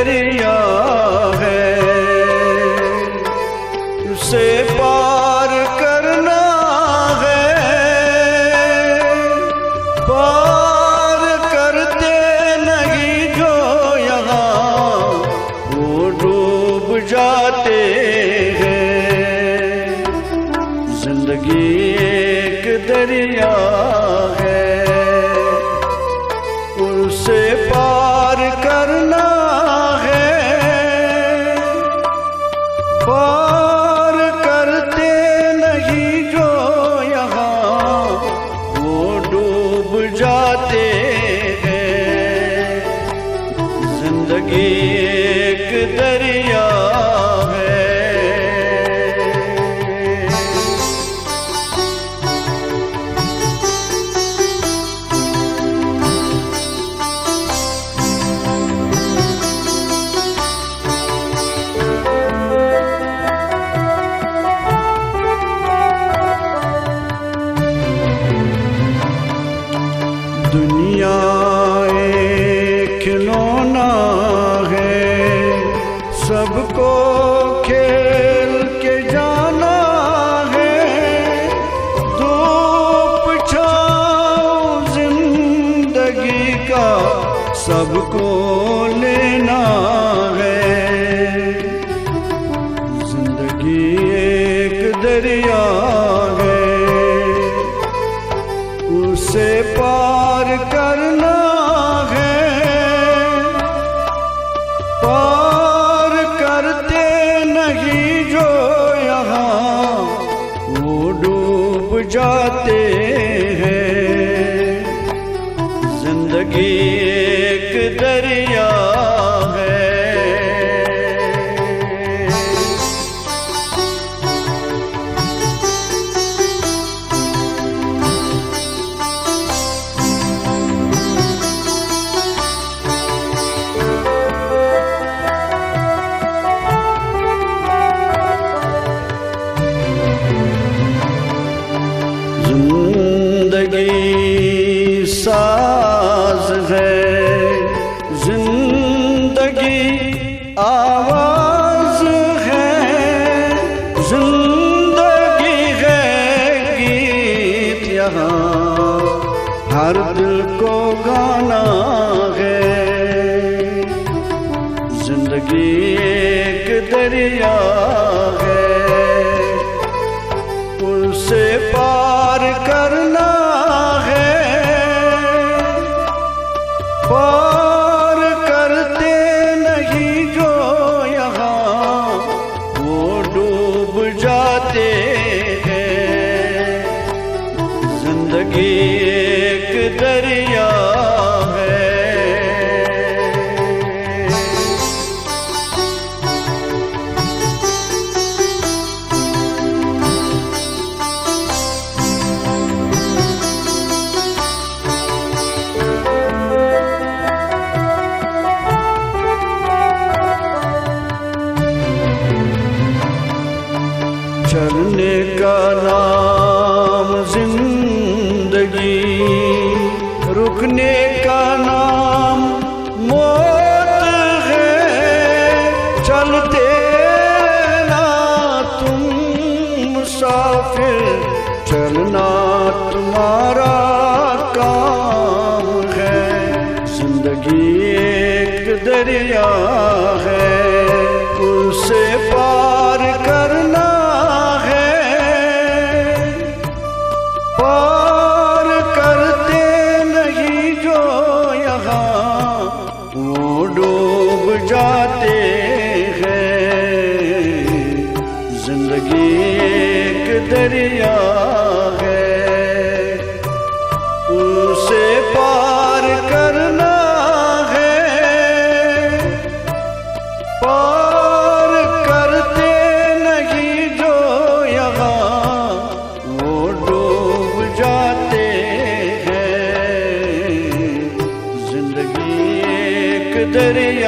दरिया है, उसे पार करना है। पार करते नहीं जो यहाँ, वो डूब जाते हैं। जिंदगी एक दरिया है, उसे पार करना है। पार करते नहीं जो यहाँ, वो डूब जाते हैं। जिंदगी एक दरिया है। दुनिया एक खिलौना है, सबको खेल के जाना है। धूप छाँव जिंदगी का सबको लेना है। जिंदगी एक दरिया है, उसे पार करना है। पार करते नहीं जो यहाँ, वो डूब जाते हैं। जिंदगी एक दरिया है। जिंदगी साज है, जिंदगी आवाज है। जिंदगी है गीत यहाँ, हर दिल को गाना है। जिंदगी एक दरिया है, उसे पार करना है। पार करते नहीं जो यहाँ, वो डूब जाते हैं। जिंदगी एक दरिया है। चलने का नाम जिंदगी, रुकने का नाम मौत है। चलते ना तुम मुसाफिर, चलना तुम्हारा काम है। जिंदगी एक दरिया है, उसे पार करना है। पार करते नहीं जो यहाँ, वो डूब जाते हैं। जिंदगी एक दरिया है, उसे पार करना है। पार करते नहीं जो यहाँ, वो डूब जाते हैं। जिंदगी एक दरिया